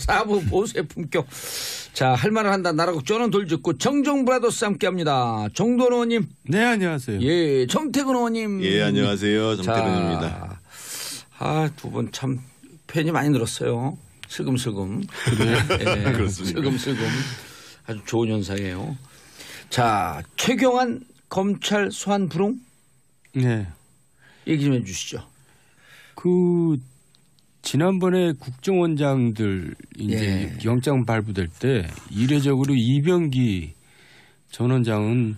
4부 보수의 품격. 자, 할 말을 한다. 나라 국정원 돌직구 정정브라더스 함께합니다. 정도원 의원님. 네, 안녕하세요. 예, 정태근 의원님. 예, 안녕하세요. 정태근입니다. 두 분 참 팬이 많이 늘었어요. 슬금슬금. 네. 그렇습니다. 슬금슬금. 아주 좋은 현상이에요. 자, 최경환 검찰 소환 불응? 네. 얘기 좀 해주시죠. 지난번에 국정원장들 이제 영장 발부될 때 이례적으로 이병기 전 원장은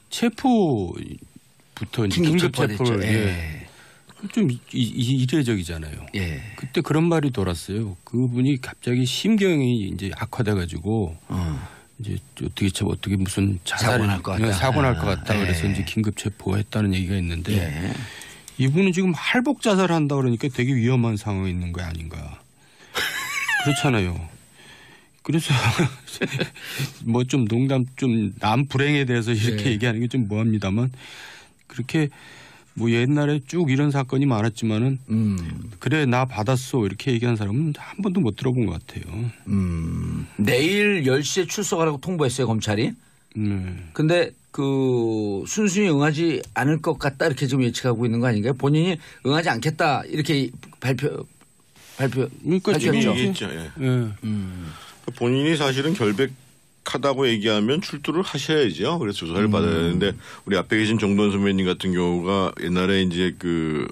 체포부터 긴급 체포를 좀 이례적이잖아요. 예. 그때 그런 말이 돌았어요. 그분이 갑자기 심경이 이제 악화돼가지고 이제 어떻게 무슨 사고 날 것 같다. 사고 날 것 같다. 그래서 이제 긴급 체포했다는 얘기가 있는데 이분은 지금 할복 자살한다 그러니까 되게 위험한 상황에 있는 거 아닌가. 그렇잖아요. 그래서 뭐 좀 농담 좀 남 불행에 대해서 이렇게 얘기하는 게 좀 뭐합니다만 그렇게 뭐 옛날에 쭉 이런 사건이 많았지만은 그래 나 받았어 이렇게 얘기한 사람은 한 번도 못 들어본 것 같아요. 내일 10시에 출석하라고 통보했어요 검찰이. 근데 순순히 응하지 않을 것 같다 이렇게 지금 예측하고 있는 거 아닌가요? 본인이 응하지 않겠다 이렇게 발표했죠. 얘기했죠. 예. 본인이 사실은 결백하다고 얘기하면 출두를 하셔야죠. 그래서 조사를 받아야 되는데 우리 앞에 계신 정도원 선배님 같은 경우가 옛날에 이제 그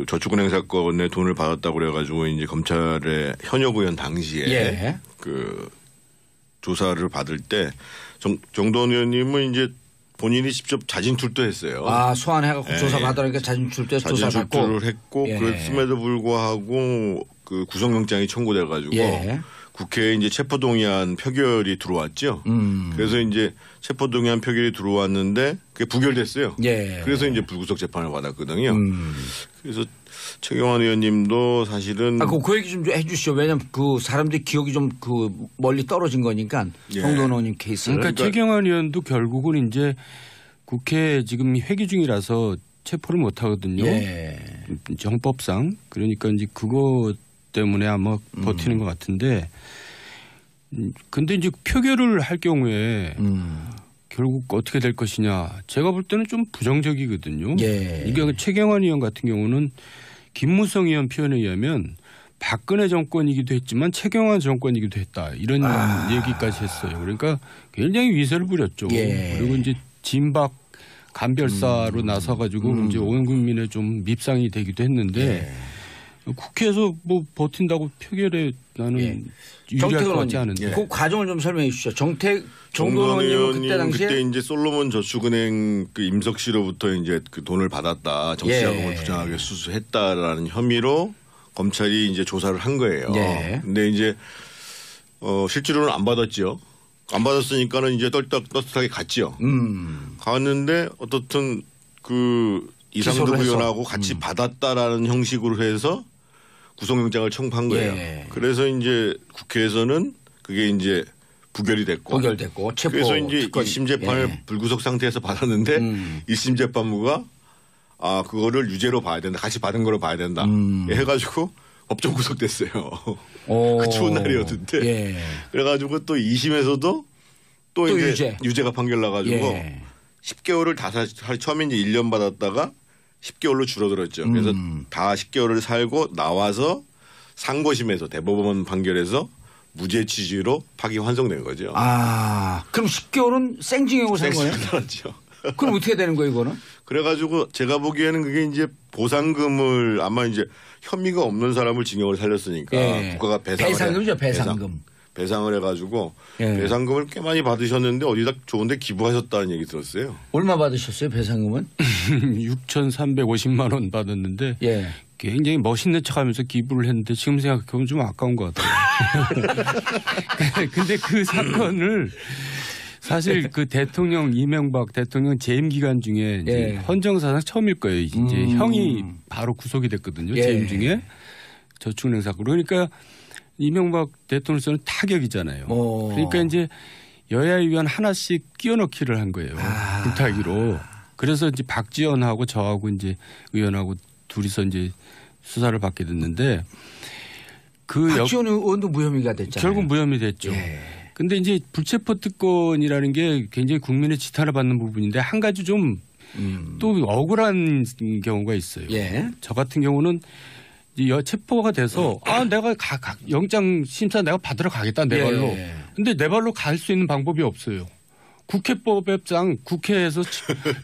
저축은행 사건에 돈을 받았다고 그래가지고 이제 검찰의 현역 의원 당시에 조사를 받을 때 정도원 의원님은 이제 본인이 직접 자진 출두했어요. 소환해갖고 조사 받으라니까 자진 출두해서 조사 받고. 자진 출두를 했고 그랬음에도 불구하고 그 구속영장이 청구돼가지고 국회에 이제 체포동의안 표결이 들어왔죠. 그래서 이제 체포동의안 표결이 들어왔는데 그게 부결됐어요. 그래서 이제 불구속 재판을 받았거든요. 그래서 최경환 의원님도 사실은 그 얘기 좀 해주시죠. 왜냐하면 그 사람들이 기억이 좀 멀리 떨어진 거니까 정도원 의원님 케이스를. 그러니까 최경환 의원도 결국은 이제 국회 지금 회기 중이라서 체포를 못 하거든요. 정법상. 그러니까 이제 그거 때문에 아마 버티는 것 같은데 근데 이제 표결을 할 경우에 결국 어떻게 될 것이냐 제가 볼 때는 좀 부정적이거든요. 이게 최경환 의원 같은 경우는 김무성 의원 표현에 의하면 박근혜 정권이기도 했지만 최경환 정권이기도 했다 이런 얘기까지 했어요. 그러니까 굉장히 위세를 부렸죠. 그리고 이제 진박 간별사로 나서가지고 이제 온 국민의 좀 밉상이 되기도 했는데 국회에서 뭐 버틴다고 표결에 나는 유리할 것 같지 않은데. 그 과정을 좀 설명해 주시죠. 정도원 의원님 그때 당시에 그때 이제 솔로몬 저축은행 그 임석 씨로부터 이제 그 돈을 받았다, 정치자금을 부정하게 수수했다라는 혐의로 검찰이 이제 조사를 한 거예요. 근데 이제 실제로는 안 받았죠. 안 받았으니까는 이제 떳떳하게 갔죠. 갔는데 어떻든 그 이상득 의원하고 같이 받았다라는 형식으로 해서 구속영장을 청구한 거예요. 그래서 이제 국회에서는 그게 이제 부결됐고 체포. 그래서 이제 1심 재판을 불구속 상태에서 받았는데 1심 재판부가 그거를 유죄로 봐야 된다. 같이 받은 거로 봐야 된다. 해가지고 법정 구속됐어요. 그 추운 날이었는데. 그래가지고 또 2심에서도 또 이제 유죄가 판결 나가지고 10개월을 다 처음에 이제 1년 받았다가 10개월로 줄어들었죠. 그래서 다 10개월을 살고 나와서 상고심에서 대법원 판결에서 무죄 취지로 파기 환송된 거죠. 그럼 10개월은 생징역을 산 거예요? 생징역을 그럼 어떻게 되는 거예요, 이거는? 그래가지고 제가 보기에는 그게 이제 보상금을 아마 이제 혐의가 없는 사람을 징역을 살렸으니까 국가가 배상금이죠, 배상금. 배상을 해가지고 배상금을 꽤 많이 받으셨는데 어디다 좋은데 기부하셨다는 얘기 들었어요. 얼마 받으셨어요, 배상금은? 6,350만 원 받았는데 굉장히 멋있는 척하면서 기부를 했는데 지금 생각해보면 좀 아까운 것 같아요. 근데 그 사건을 사실 그 대통령 이명박 대통령 재임 기간 중에 이제 헌정사상 처음일 거예요. 이제 형이 바로 구속이 됐거든요. 재임 중에 저축은행 사건. 그러니까 이명박 대통령께서는 타격이잖아요. 그러니까 이제 여야 의원 하나씩 끼워 넣기를 한 거예요. 불타기로. 그래서 이제 박지원하고 저하고 이제 의원하고 둘이서 이제 수사를 받게 됐는데 박지원 의원도 무혐의가 됐잖아요. 결국 무혐의 됐죠. 근데 이제 불체포 특권이라는 게 굉장히 국민의 지탄을 받는 부분인데 한 가지 좀 또 억울한 경우가 있어요. 저 같은 경우는 체포가 돼서 내가 영장 심사 내가 받으러 가겠다 내 발로. 근데 내 발로 갈 수 있는 방법이 없어요. 국회법상 국회에서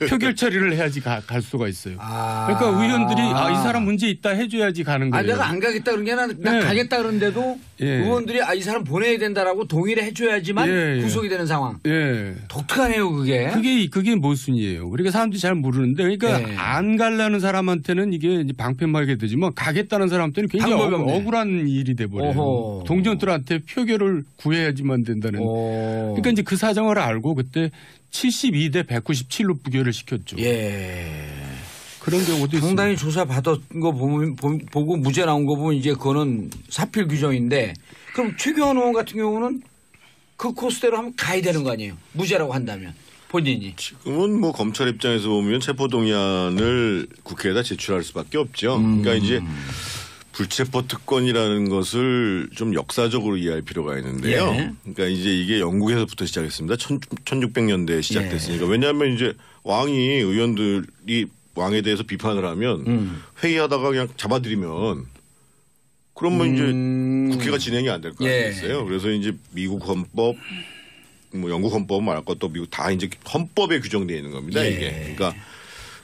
표결 처리를 해야지 갈 수가 있어요. 그러니까 의원들이 이 사람 문제 있다 해줘야지 가는 거예요. 내가 안 가겠다 그런 게 아니라 나 가겠다 그러는데도 의원들이 이 사람 보내야 된다라고 동의를 해줘야지만 구속이 되는 상황. 독특하네요 그게. 그게 모순이에요. 그러니까 사람들이 잘 모르는데 그러니까 안 가려는 사람한테는 이게 이제 방패막이 되지만 가겠다는 사람한테는 굉장히 억울한 일이 돼버려요. 동정들한테 표결을 구해야지만 된다는. 그러니까 이제 그 사정을 알고 그때 72대 197로 부결을 시켰죠. 그런 경우도 상당히 조사 받은 거 보고 무죄 나온 거 보면 이제 그거는 사필 규정인데 그럼 최경환 의원 같은 경우는 그 코스대로 하면 가야 되는 거 아니에요? 무죄라고 한다면 본인이. 지금은 뭐 검찰 입장에서 보면 체포동의안을 국회에다 제출할 수밖에 없죠. 그러니까 이제 불체포 특권이라는 것을 좀 역사적으로 이해할 필요가 있는데요. 그러니까 이제 이게 영국에서부터 시작했습니다. 1600년대에 시작됐으니까. 왜냐하면 이제 왕이 의원들이 왕에 대해서 비판을 하면 회의하다가 그냥 잡아들이면 그러면 이제 국회가 진행이 안 될 거 아니겠어요. 그래서 이제 미국 헌법, 뭐 영국 헌법 말할 것도 미국 다 이제 헌법에 규정되어 있는 겁니다. 이게. 그러니까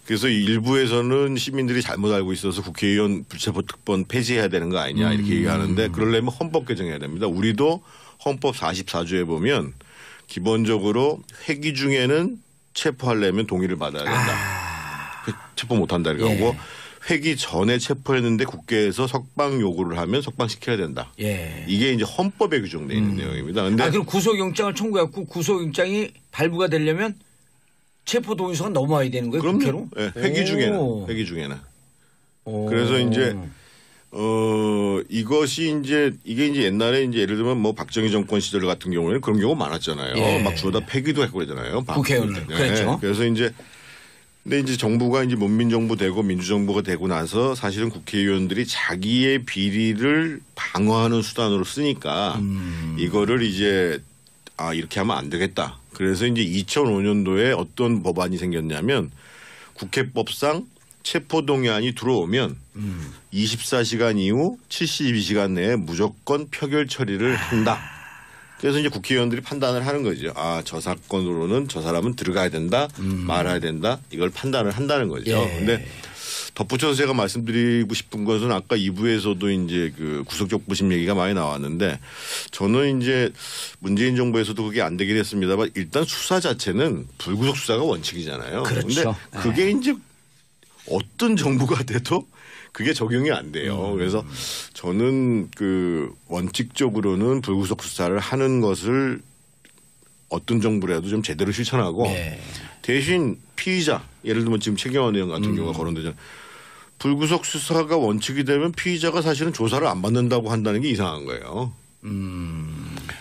그래서 일부에서는 시민들이 잘못 알고 있어서 국회의원 불체포 특권 폐지해야 되는 거 아니냐 이렇게 얘기하는데 그러려면 헌법 개정해야 됩니다. 우리도 헌법 44조에 보면 기본적으로 회기 중에는 체포하려면 동의를 받아야 된다. 체포 못한다 이렇게 하고 회기 전에 체포했는데 국회에서 석방 요구를 하면 석방시켜야 된다. 이게 이제 헌법에 규정되어 있는 내용입니다. 근데 그럼 구속영장을 청구했고 구속영장이 발부가 되려면 체포 동의서가 넘어와야 되는 거예요? 그럼요. 국회로? 회기 중에는. 그래서 이제 이것이 이게 이제 옛날에 이제 예를 들면 뭐 박정희 정권 시절 같은 경우에는 그런 경우 많았잖아요. 막 주워다 폐기도 했고 그러잖아요. 국회의원들. 그렇죠. 그래서 근데 이제 정부가 이제 문민정부 되고 민주정부가 되고 나서 사실은 국회의원들이 자기의 비리를 방어하는 수단으로 쓰니까 이거를 이제 이렇게 하면 안 되겠다. 그래서 이제 2005년도에 어떤 법안이 생겼냐면 국회법상 체포동의안이 들어오면 24시간 이후 72시간 내에 무조건 표결 처리를 한다. 그래서 이제 국회의원들이 판단을 하는 거죠. 저 사건으로는 저 사람은 들어가야 된다, 말아야 된다. 이걸 판단을 한다는 거죠. 그런데 덧붙여서 제가 말씀드리고 싶은 것은 아까 2부에서도 이제 그 구속적부심 얘기가 많이 나왔는데 저는 이제 문재인 정부에서도 그게 안 되긴 했습니다만 일단 수사 자체는 불구속 수사가 원칙이잖아요. 그런데 그게 이제 어떤 정부가 돼도 그게 적용이 안 돼요. 그래서 저는 그 원칙적으로는 불구속 수사를 하는 것을 어떤 정부라도 좀 제대로 실천하고 대신 피의자 예를 들면 지금 최경환 의원 같은 경우가 거론되잖아요. 불구속 수사가 원칙이 되면 피의자가 사실은 조사를 안 받는다고 한다는 게 이상한 거예요.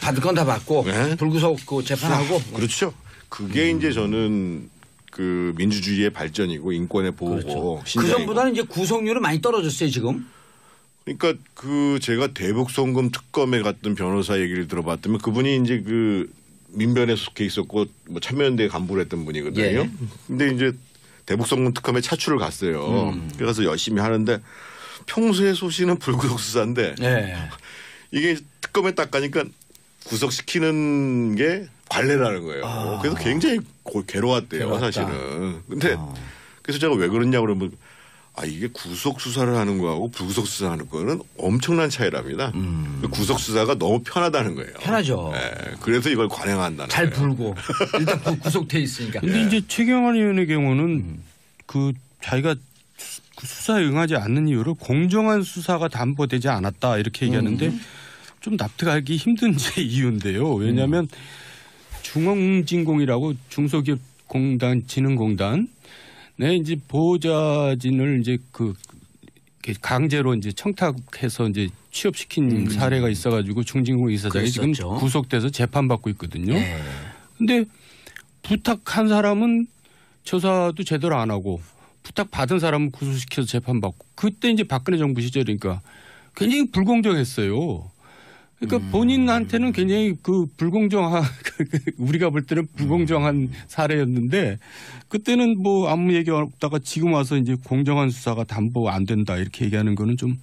받을 건 다 받고 불구속 재판하고. 그렇죠. 그게 이제 저는 그 민주주의의 발전이고 인권의 보호고. 그 전보다는 이제 구속률은 많이 떨어졌어요 지금. 그러니까 그 제가 대북송금 특검에 갔던 변호사 얘기를 들어봤더니 그분이 이제 그 민변에 속해 있었고 뭐 참여연대 간부를 했던 분이거든요. 근데 이제 대북송금 특검에 차출을 갔어요. 그래서 열심히 하는데 평소에 소시는 불구속 수사인데 이게 특검에 딱 가니까 구속시키는 게 관례라는 거예요. 그래서 굉장히 괴로웠대요 사실은. 근데 그래서 제가 왜 그러냐 그러면 이게 구속 수사를 하는 거하고 불구속 수사하는 거는 엄청난 차이랍니다. 구속 수사가 너무 편하다는 거예요. 편하죠. 그래서 이걸 관행한다는 잘 거예요. 불고 일단 구속돼 있으니까. 근데 이제 최경환 의원의 경우는 그 자기가 그 수사에 응하지 않는 이유로 공정한 수사가 담보되지 않았다 이렇게 얘기하는데 좀 납득하기 힘든 제 이유인데요. 왜냐하면 중앙진공이라고 중소기업공단 진흥공단 이제 보호자진을 이제 그 강제로 이제 청탁해서 이제 취업시킨 사례가 있어가지고 중진공 이사장이 지금 구속돼서 재판받고 있거든요. 근데 부탁한 사람은 조사도 제대로 안 하고 부탁받은 사람은 구속시켜서 재판받고 그때 이제 박근혜 정부 시절이니까 굉장히 불공정했어요. 그러니까 본인한테는 굉장히 그 불공정한 우리가 볼 때는 불공정한 사례였는데 그때는 뭐 아무 얘기 없다가 지금 와서 이제 공정한 수사가 담보 안 된다 이렇게 얘기하는 거는 좀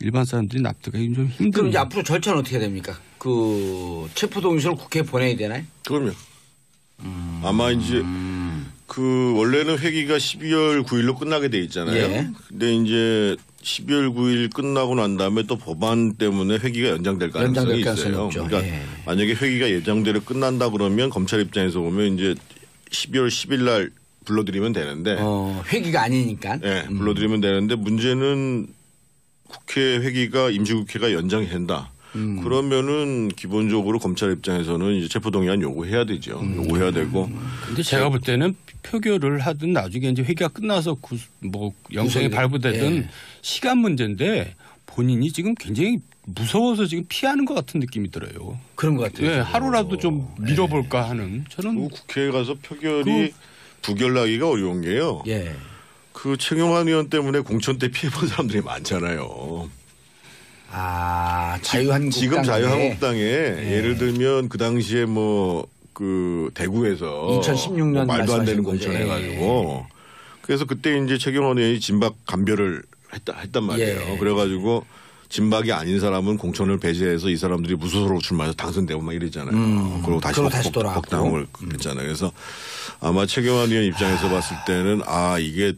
일반 사람들이 납득하기 좀 힘들어요. 그럼 이제 앞으로 절차는 어떻게 됩니까? 그 체포동의서를 국회에 보내야 되나요? 그럼요. 아마 이제 그 원래는 회기가 12월 9일로 끝나게 돼 있잖아요. 예. 근데 이제 12월 9일 끝나고 난 다음에 또 법안 때문에 회기가 연장될 가능성이 있어요. 그러니까 예. 만약에 회기가 예정대로 끝난다 그러면 검찰 입장에서 보면 이제 12월 10일 날 불러들이면 되는데 회기가 아니니까. 네, 불러들이면 되는데 문제는 국회 회기가 임시국회가 연장이 된다. 그러면은 기본적으로 검찰 입장에서는 이제 체포동의안 요구해야 되죠. 요구해야 되고. 근데 제가 볼 때는 표결을 하든 나중에 이제 회기가 끝나서 뭐 영장이 발부되든 예. 시간 문제인데 본인이 지금 굉장히 무서워서 지금 피하는 것 같은 느낌이 들어요. 그런 것 같아요. 네, 하루라도 좀 밀어볼까 하는. 저는 국회에 가서 표결이 부결나기가 어려운 게요. 예. 그 최경환 의원 때문에 공천 때 피해본 사람들이 많잖아요. 아, 자유한국당. 지금 자유한국당에 예를 들면 그 당시에 뭐 그 대구에서 2016년 뭐 말도 안 되는 거죠. 공천해가지고 그래서 그때 이제 최경환 의원이 진박 감별을 했단 말이에요. 예. 그래가지고 진박이 아닌 사람은 공천을 배제해서 이 사람들이 무소속으로 출마해서 당선되고 막 이랬잖아요. 그리고 다시 돌아왔고. 복당을 했잖아요. 그래서 아마 최경환 의원 입장에서 봤을 때는 이게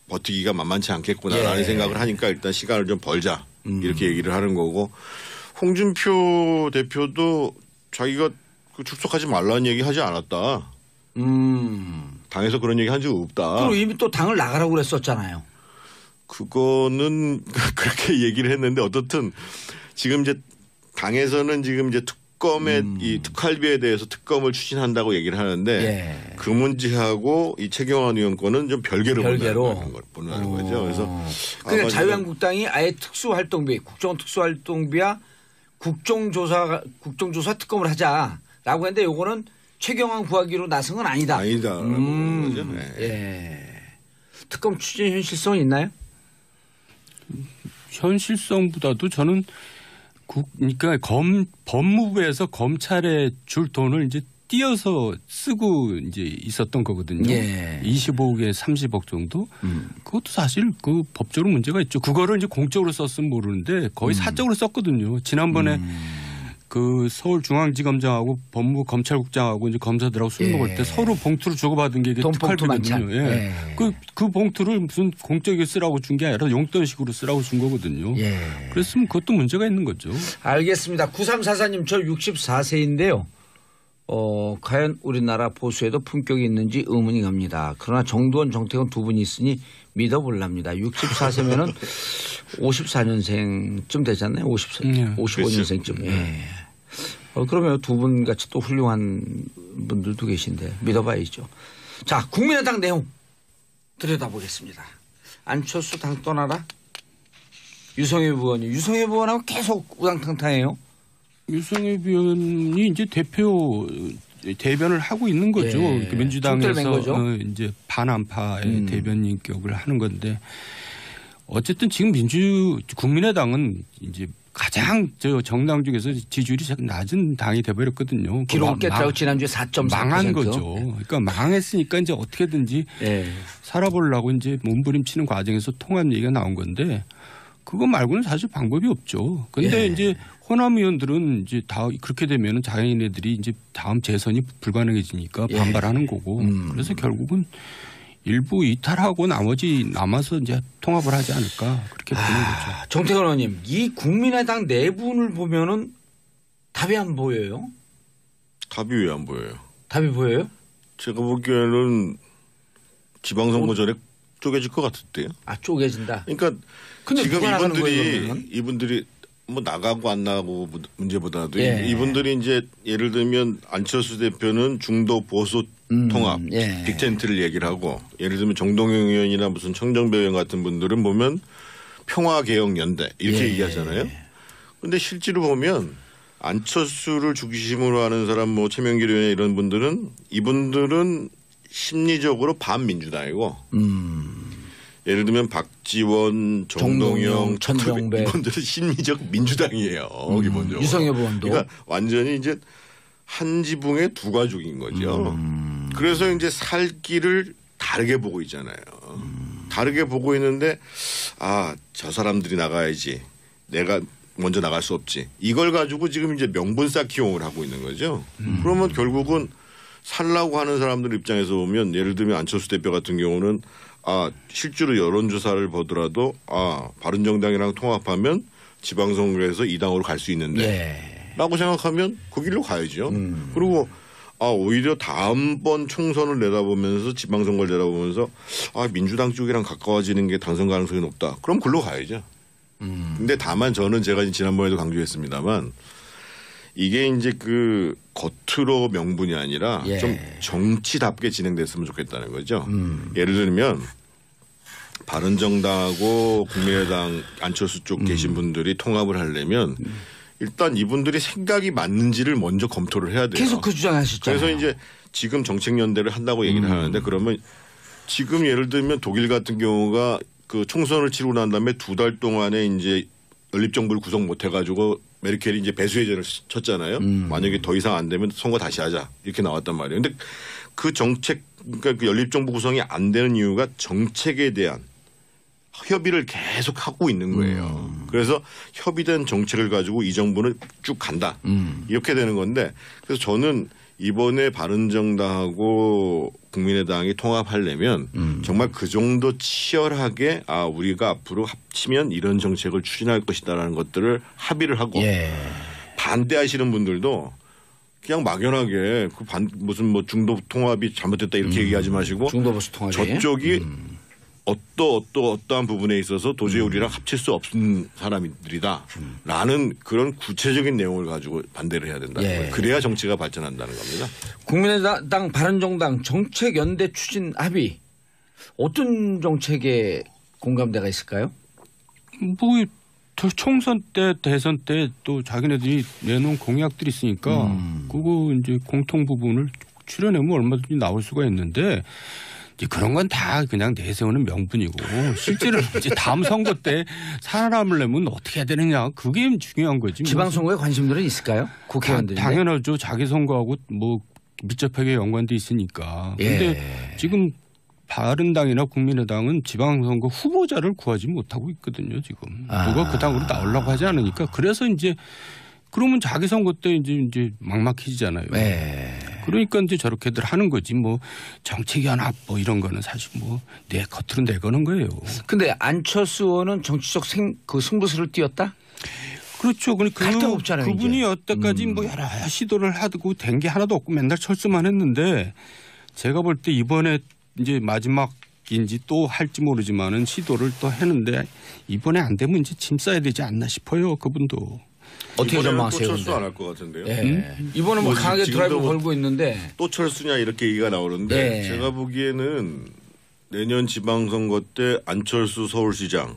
버티기가 만만치 않겠구나라는 생각을 하니까 일단 시간을 좀 벌자 이렇게 얘기를 하는 거고 홍준표 대표도 자기가 출석하지 말라는 얘기 하지 않았다. 당에서 그런 얘기 한 적 없다. 그리고 이미 또 당을 나가라고 그랬었잖아요. 그거는 그렇게 얘기를 했는데 어떻든 지금 이제 당에서는 지금 이제 특검의 이 특활비에 대해서 특검을 추진한다고 얘기를 하는데 그 문제하고 이 최경환 의원 거는 좀 별개로 보는 거죠. 그래서 그러니까 자유한국당이 아예 특수활동비, 국정특수활동비와 국정조사 특검을 하자라고 했는데 요거는 최경환 구하기로 나선 건 아니다. 아니다라는 거죠. 네. 예. 특검 추진 현실성은 있나요? 현실성보다도 저는 그러니까 법무부에서 검찰에 줄 돈을 이제 띄어서 쓰고 이제 있었던 거거든요. 예. 25억에 30억 정도. 그것도 사실 그 법적으로 문제가 있죠. 그거를 이제 공적으로 썼으면 모르는데 거의 사적으로 썼거든요. 지난번에 그 서울중앙지검장하고 법무부 검찰국장하고 이제 검사들하고 술 먹을 때 서로 봉투를 주고받은 게 특활비거든요. 예. 그 봉투를 무슨 공적에 쓰라고 준 게 아니라 용돈식으로 쓰라고 준 거거든요. 그랬으면 그것도 문제가 있는 거죠. 알겠습니다. 9344님 저 64세인데요. 과연 우리나라 보수에도 품격이 있는지 의문이 갑니다. 그러나 정두원, 정태근 두 분이 있으니 믿어볼랍니다. 64세면은 54년생쯤 되잖아요. 55년생쯤. 예. 그러면 두 분 같이 또 훌륭한 분들도 계신데 믿어봐야죠. 자, 국민의당 내용 들여다보겠습니다. 안철수 당 떠나라. 유성엽 의원이 유성엽 의원하고 계속 우당탕탕해요. 유성엽 의원이 이제 대변을 하고 있는 거죠. 예. 민주당에서 이제 반안파의 대변인격을 하는 건데 어쨌든 지금 국민의당은 이제 가장 정당 중에서 지지율이 낮은 당이 돼버렸거든요. 기록을 깨뜨리고 지난주에 4.4%. 망한 거죠. 그러니까 망했으니까 이제 어떻게든지 살아보려고 이제 몸부림치는 과정에서 통합 얘기가 나온 건데 그거 말고는 사실 방법이 없죠. 근데 이제 호남 의원들은 이제 그렇게 되면은 자기네들이 이제 다음 재선이 불가능해지니까 반발하는 거고. 그래서 결국은 일부 이탈하고 나머지 남아서 이제 통합을 하지 않을까 그렇게 보는 거죠. 정태근 의원님, 이 국민의당 내분을 보면은 답이 안 보여요? 답이 왜 안 보여요? 답이 보여요? 제가 보기에는 지방선거 전에 쪼개질 것 같은데요. 쪼개진다. 그러니까 근데 지금 거예요, 이분들이 뭐 나가고 안 나가고 문제보다도 이분들이 이제 예를 들면 안철수 대표는 중도 보수 통합 빅텐트를 얘기를 하고 예를 들면 정동영 의원이나 무슨 청정배 의원 같은 분들은 보면 평화개혁연대 이렇게 얘기하잖아요. 그런데 실제로 보면 안철수를 중심으로 하는 사람 뭐 최명길 의원 이런 분들은 이분들은 심리적으로 반민주당이고 예를 들면 박지원, 정동영, 천정배 이분들은 심리적 민주당이에요. 기본적으로. 유성엽 의원도. 그러니까 완전히 이제 한 지붕의 두 가족인 거죠. 그래서 이제 살 길을 다르게 보고 있잖아요. 다르게 보고 있는데 저 사람들이 나가야지. 내가 먼저 나갈 수 없지. 이걸 가지고 지금 이제 명분 쌓기용을 하고 있는 거죠. 그러면 결국은 살라고 하는 사람들 입장에서 보면 예를 들면 안철수 대표 같은 경우는 실제로 여론조사를 보더라도 바른정당이랑 통합하면 지방선거에서 2당으로 갈 수 있는데 라고 생각하면 그 길로 가야죠. 그리고 오히려 다음번 총선을 내다보면서 지방선거를 내다보면서 민주당 쪽이랑 가까워지는 게 당선 가능성이 높다. 그럼 글로 가야죠. 근데 다만 저는 제가 지난번에도 강조했습니다만 이게 이제 그 겉으로 명분이 아니라 좀 정치답게 진행됐으면 좋겠다는 거죠. 예를 들면 바른정당하고 국민의당 안철수 쪽 계신 분들이 통합을 하려면 일단 이분들이 생각이 맞는지를 먼저 검토를 해야 돼요. 계속 그 주장하셨잖아요. 그래서 이제 지금 정책연대를 한다고 얘기를 하는데 그러면 지금 예를 들면 독일 같은 경우가 그 총선을 치르고 난 다음에 2달 동안에 이제 연립정부를 구성 못 해가지고 메르켈이 이제 배수회전을 쳤잖아요. 만약에 더 이상 안 되면 선거 다시 하자 이렇게 나왔단 말이에요. 근데 그 정책 그러니까 그 연립정부 구성이 안 되는 이유가 정책에 대한 협의를 계속 하고 있는 거예요. 그래서 협의된 정책을 가지고 이 정부는 쭉 간다. 이렇게 되는 건데 그래서 저는 이번에 바른정당하고 국민의당이 통합하려면 정말 그 정도 치열하게 우리가 앞으로 합치면 이런 정책을 추진할 것이다라는 것들을 합의를 하고 반대하시는 분들도 그냥 막연하게 무슨 뭐 중도 통합이 잘못됐다 이렇게 얘기하지 마시고 중도보수 통합이 저쪽이 어떠한 부분에 있어서 도저히 우리랑 합칠 수 없는 사람들이다라는 그런 구체적인 내용을 가지고 반대를 해야 된다는 거예요. 그래야 정치가 발전한다는 겁니다. 국민의당 바른정당 정책연대 추진 합의 어떤 정책에 공감대가 있을까요? 뭐 총선 때 대선 때 또 자기네들이 내놓은 공약들이 있으니까 그거 이제 공통 부분을 추려내면 얼마든지 나올 수가 있는데 이제 그런 건 다 그냥 내세우는 명분이고 실제로 이제 다음 선거 때 살아남으려면 어떻게 해야 되느냐 그게 중요한 거지. 지방선거에 관심들은 있을까요? 국회의원들이. 당연하죠. 자기 선거하고 뭐 밀접하게 연관돼 있으니까. 그런데 지금 바른당이나 국민의당은 지방선거 후보자를 구하지 못하고 있거든요. 지금. 누가 그 당으로 나오려고 하지 않으니까. 그래서 이제 그러면 자기 선거 때 이제 막막해지잖아요. 그러니까 이제 저렇게들 하는 거지 뭐 정책연합 뭐 이런 거는 사실 뭐 내 겉으로 내거는 거예요. 근데 안철수 의원은 정치적 승부수를 띄웠다? 그렇죠. 갈등 없잖아요. 그분이 여태까지 뭐 여러 시도를 하고 된 게 하나도 없고 맨날 철수만 했는데 제가 볼 때 이번에 이제 마지막인지 또 할지 모르지만은 시도를 또 했는데 이번에 안 되면 이제 짐 싸야 되지 않나 싶어요. 그분도. 어떻게 전망하세요? 또 철수 안 할 것 같은데요. 이번은 뭐 강하게 드라이브 걸고 있는데. 또 철수냐 이렇게 얘기가 나오는데 제가 보기에는 내년 지방선거 때 안철수 서울시장,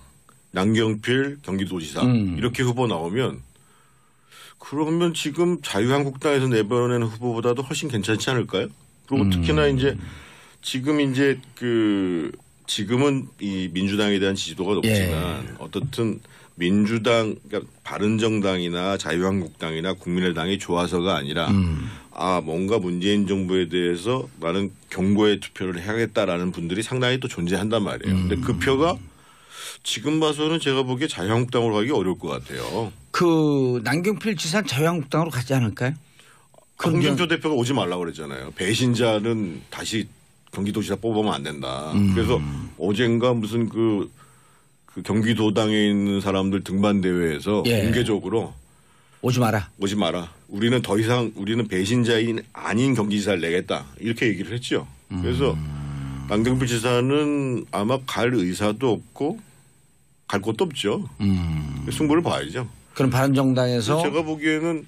남경필 경기도지사 이렇게 후보 나오면 그러면 지금 자유한국당에서 내보낸 후보보다도 훨씬 괜찮지 않을까요? 그리고 특히나 이제 지금은 이 민주당에 대한 지지도가 높지만 어떻든 민주당, 그러니까 바른정당이나 자유한국당이나 국민의당이 좋아서가 아니라 뭔가 문재인 정부에 대해서 나는 경고의 투표를 해야겠다라는 분들이 상당히 또 존재한단 말이에요. 근데 그 표가 지금 봐서는 제가 보기에 자유한국당으로 가기 어려울 것 같아요. 그 남경필 지사는 자유한국당으로 가지 않을까요? 홍준표 대표가 오지 말라고 그랬잖아요. 배신자는 다시 경기도지사 뽑으면 안 된다. 그래서 어젠가 무슨 그 경기도당에 있는 사람들 등반 대회에서 공개적으로 오지 마라. 우리는 더 이상 우리는 배신자인 아닌 경기지사를 내겠다. 이렇게 얘기를 했죠. 그래서 남경필 지사는 아마 갈 의사도 없고 갈 곳도 없죠. 승부를 봐야죠. 그럼 바른정당에서 제가 보기에는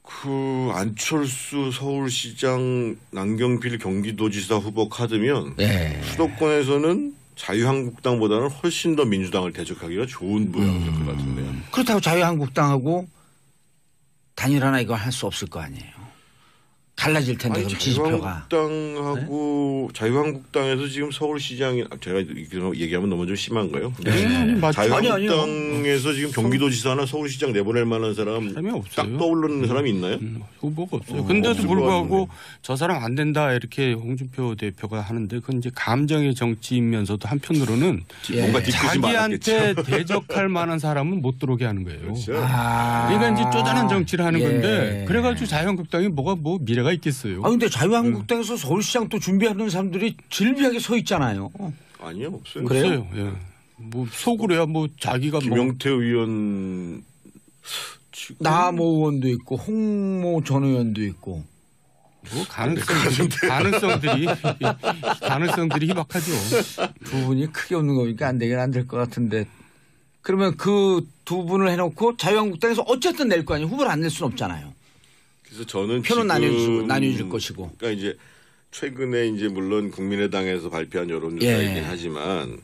그 안철수 서울시장 남경필 경기도지사 후보 카드면 수도권에서는 자유한국당보다는 훨씬 더 민주당을 대적하기가 좋은 모양일 것 같은데요. 그렇다고 자유한국당하고 단일화나 이걸 할 수 없을 거 아니에요. 달라질 텐데 그럼 지지표가. 자유한국당하고 자유한국당에서 지금 서울시장이 제가 얘기하면 너무 좀 심한가요? 자유한국당에서 지금 경기도지사나 서울시장 내보낼 만한 사람 딱 떠오르는 사람이 있나요? 후보가 없어요. 근데도 불구하고 저 사람 안 된다 이렇게 홍준표 대표가 하는데 그건 이제 감정의 정치이면서도 한편으로는 뭔가 자기한테 대적할 만한 사람은 못 들어오게 하는 거예요. 그렇죠. 그러니까 이제 쪼잔한 정치를 하는 건데 그래가지고 자유한국당이 뭐가 미래가 있겠어요. 근데 자유한국당에서 서울시장 또 준비하는 사람들이 질비하게 서 있잖아요. 아니요, 없어요. 그래요? 예. 뭐 속으로야 뭐 자기가 김용태 의원 나모 의원도 있고 홍모 전 의원도 있고 뭐 가능성들이 희박하죠. 두 분이 크게 없는 거니까 안 되긴 안 될 것 같은데 그러면 그 두 분을 해놓고 자유한국당에서 어쨌든 낼 거 아니에요. 후보를 안 낼 수는 없잖아요. 그래서 저는 표는 나뉘어줄 것이고. 그러니까 이제 최근에 이제 물론 국민의당에서 발표한 여론조사이긴 하지만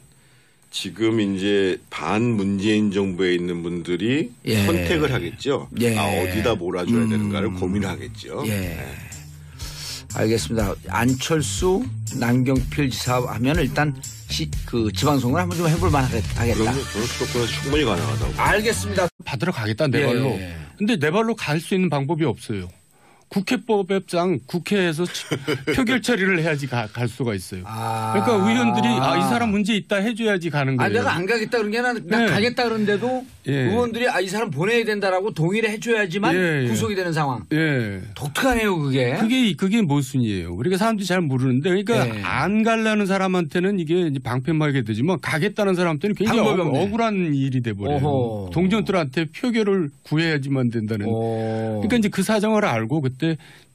지금 이제 반 문재인 정부에 있는 분들이 선택을 하겠죠. 어디다 몰아줘야 되는가를 고민하겠죠. 알겠습니다. 안철수, 남경필 지사 하면 일단 그 지방선거를 한번 좀 해볼 만하겠다. 그럼요. 저는 수도권에서 충분히 가능하다고. 알겠습니다. 받으러 가겠다 내 발로. 근데 내 발로 갈 수 있는 방법이 없어요. 국회법상 국회에서 표결 처리를 해야지 갈 수가 있어요. 그러니까 의원들이 이 사람 문제 있다 해줘야지 가는 거예요. 내가 안 가겠다 그런 게 아니라 나 가겠다 그런데도 의원들이 이 사람 보내야 된다라고 동의를 해줘야지만 구속이 되는 상황. 독특하네요 그게. 그게 모순이에요. 그러니까 사람들이 잘 모르는데 그러니까 안 가려는 사람한테는 이게 이제 방패막이 되지만 가겠다는 사람한테는 굉장히 억울한 일이 돼버려요. 동정들한테 표결을 구해야지만 된다는. 그러니까 이제 그 사정을 알고 그때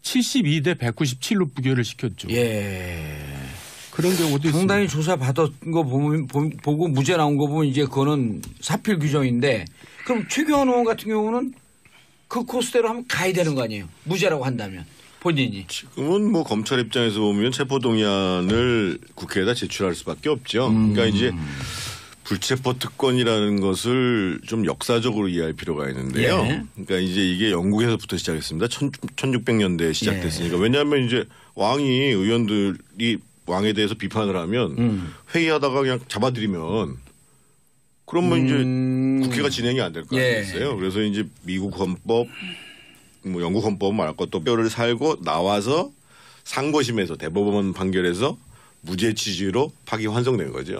72대 197로 부결을 시켰죠. 그런 경우도 상당히 조사 받은 거 보고 무죄 나온 거 보면 이제 그거는 사필 규정인데 그럼 최경환 의원 같은 경우는 그 코스대로 하면 가야 되는 거 아니에요? 무죄라고 한다면 본인이. 지금은 뭐 검찰 입장에서 보면 체포동의안을 국회에다 제출할 수밖에 없죠. 그러니까 이제 불체포 특권이라는 것을 좀 역사적으로 이해할 필요가 있는데요. 그러니까 이제 이게 영국에서부터 시작했습니다. 1600년대에 시작됐으니까. 왜냐하면 이제 왕이 의원들이 왕에 대해서 비판을 하면 회의하다가 그냥 잡아들이면 그러면 이제 국회가 진행이 안 될 거 아니겠어요. 그래서 이제 미국 헌법, 뭐 영국 헌법 말할 것도 뼈를 살고 나와서 상고심에서 대법원 판결에서 무죄 취지로 파기 환송된 거죠.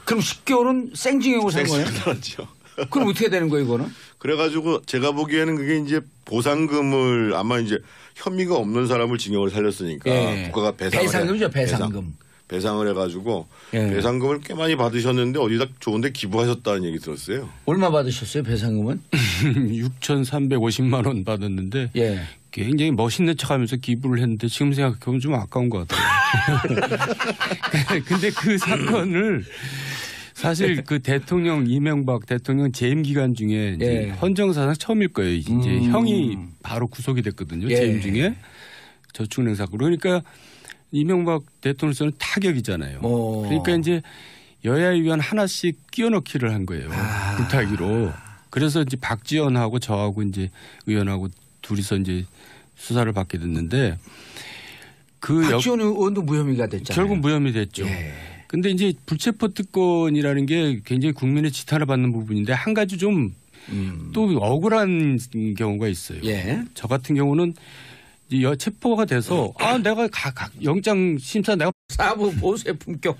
그럼 10개월은 생징역을 산 거예요? 그렇죠. 그럼 어떻게 되는 거예요, 이거는? 그래가지고 제가 보기에는 그게 이제 보상금을 아마 이제 혐의가 없는 사람을 징역을 살렸으니까 국가가 배상금이죠, 배상금. 배상을 해가지고 배상금을 꽤 많이 받으셨는데 어디다 좋은데 기부하셨다는 얘기 들었어요. 얼마 받으셨어요, 배상금은? 6,350만 원 받았는데 굉장히 멋있는 척하면서 기부를 했는데 지금 생각해보면 좀 아까운 것 같아요. 근데 그 사건을 사실 그 대통령 이명박 대통령 재임 기간 중에 이제 헌정사상 처음일 거예요. 이제 형이 바로 구속이 됐거든요. 재임 중에 저축은행 사건. 그러니까 이명박 대통령께서는 타격이잖아요. 그러니까 이제 여야의원 하나씩 끼워넣기를 한 거예요. 불타기로. 그래서 이제 박지원하고 저하고 이제 의원하고 둘이서 이제 수사를 받게 됐는데 박지원 의원도 무혐의가 됐잖아요. 결국 무혐의 됐죠. 근데 이제 불체포 특권이라는 게 굉장히 국민의 지탄을 받는 부분인데 한 가지 좀 또 억울한 경우가 있어요. 저 같은 경우는 체포가 돼서 내가 영장 심사 내가 사부 보수의 품격.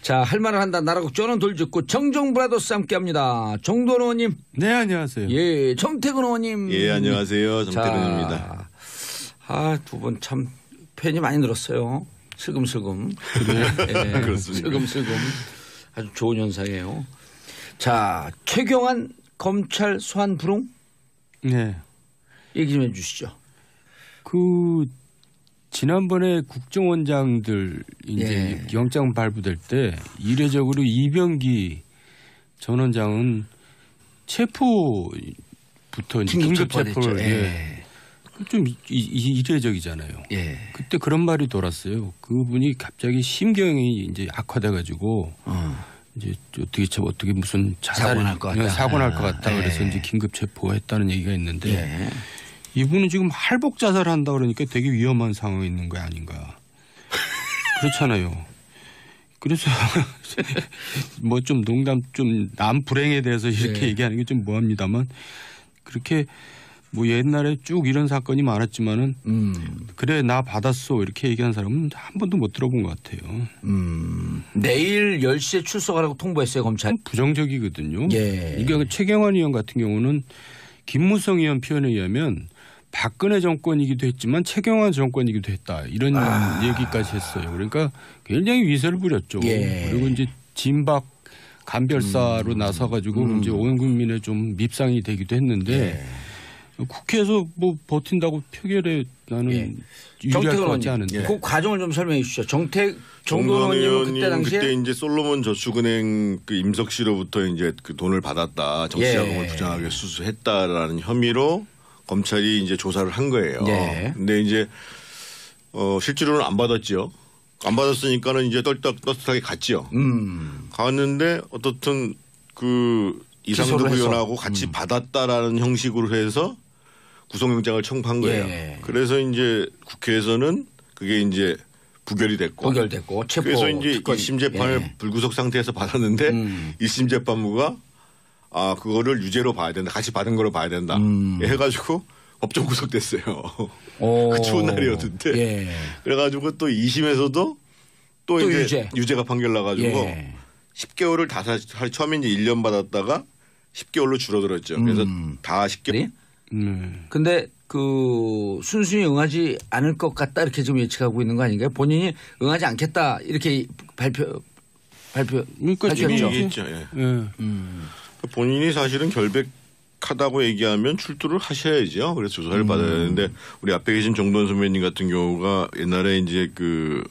자, 할 말을 한다. 나라 국정은 돌직구 정정 브라더스 함께합니다. 정돈 의원님. 네, 안녕하세요. 정태근 의원님. 안녕하세요. 정태근입니다. 두 분 참 팬이 많이 늘었어요. 슬금슬금. 그렇습니다. 슬금슬금. 아주 좋은 현상이에요. 자, 최경환 검찰 소환 불응. 얘기 좀 해 주시죠. 지난번에 국정원장들 이제 영장 발부될 때 이례적으로 이병기 전 원장은 체포부터 긴급 체포를 좀 이례적이잖아요. 그때 그런 말이 돌았어요. 그분이 갑자기 심경이 이제 악화돼가지고 이제 어떻게 무슨 사고 날 것 같다. 사고 날 것 같다. 그래서 이제 긴급 체포했다는 얘기가 있는데 이분은 지금 할복 자살한다 그러니까 되게 위험한 상황에 있는 거 아닌가. 그렇잖아요. 그래서 뭐 좀 농담 좀 남 불행에 대해서 이렇게 얘기하는 게 좀 뭐합니다만 그렇게 뭐 옛날에 쭉 이런 사건이 많았지만은 그래 나 받았어 이렇게 얘기한 사람은 한 번도 못 들어본 것 같아요. 내일 10시에 출석하라고 통보했어요 검찰. 부정적이거든요. 예. 이게 최경환 의원 같은 경우는 김무성 의원 표현에 의하면 박근혜 정권이기도 했지만 최경환 정권이기도 했다 이런 얘기까지 했어요. 그러니까 굉장히 위세를 부렸죠. 예. 그리고 이제 진박 간별사로 나서가지고 이제 온 국민의 좀 밉상이 되기도 했는데 국회에서 뭐 버틴다고 표결에 나는 유리할 것 같지 않은데. 그 과정을 좀 설명해 주시죠. 정동원 의원님은 그때 당시에 그때 이제 솔로몬 저축은행 그 임석 씨로부터 이제 그 돈을 받았다, 정치자금을 부정하게 수수했다라는 혐의로 검찰이 이제 조사를 한 거예요. 근데 이제 실제로는 안 받았죠. 안 받았으니까는 이제 떳떳하게 갔죠. 갔는데 어떻든 그 이상득 의원하고 같이 받았다라는 형식으로 해서 구속영장을 청구한 거예요. 그래서 이제 국회에서는 그게 이제 부결이 됐고. 그래서 이제 1심 재판을 불구속 상태에서 받았는데 1심 재판부가 그거를 유죄로 봐야 된다. 같이 받은 거로 봐야 된다. 해가지고 법정 구속됐어요. 그 추운 날이었는데. 그래가지고 또 2심에서도 또 이제 유죄가 판결 나가지고 10개월을 처음에 이제 1년 받았다가 10개월로 줄어들었죠. 그래서 다 10개월. 근데 그 순순히 응하지 않을 것 같다 이렇게 지금 예측하고 있는 거 아닌가요? 본인이 응하지 않겠다 이렇게 발표했죠. 얘기했죠. 본인이 사실은 결백하다고 얘기하면 출두를 하셔야죠. 그래서 조사를 받아야 되는데 우리 앞에 계신 정돈 선배님 같은 경우가 옛날에 이제 그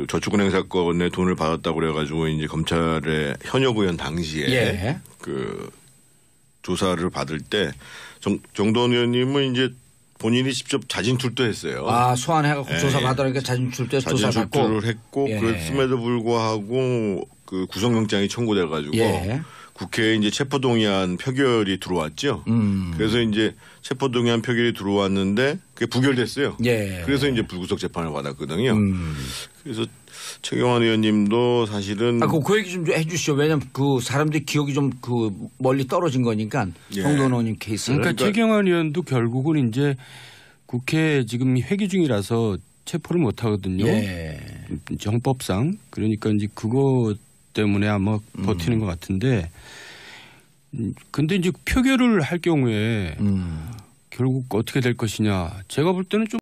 저축은행 사건에 돈을 받았다고 그래가지고 이제 검찰의 현역 의원 당시에 그 조사를 받을 때 정돈 의원님은 이제 본인이 직접 자진 출두했어요. 소환해갖고 조사 받으니까 자진 출두해서 조사 받고. 자진 출두를 했고 그랬음에도 불구하고 그 구속영장이 청구돼가지고 국회에 이제 체포동의안 표결이 들어왔죠. 그래서 이제 체포동의안 표결이 들어왔는데 그게 부결됐어요. 그래서 이제 불구속 재판을 받았거든요. 그래서 최경환 의원님도 사실은 그 얘기 좀 해주시죠. 왜냐하면 그 사람들이 기억이 좀 그 멀리 떨어진 거니까 정돈 의원님 케이스. 그러니까 최경환 의원도 결국은 이제 국회 지금 회기 중이라서 체포를 못 하거든요. 정법상. 그러니까 이제 그거 때문에 아마 버티는 것 같은데. 근데 이제 표결을 할 경우에 결국 어떻게 될 것이냐. 제가 볼 때는 좀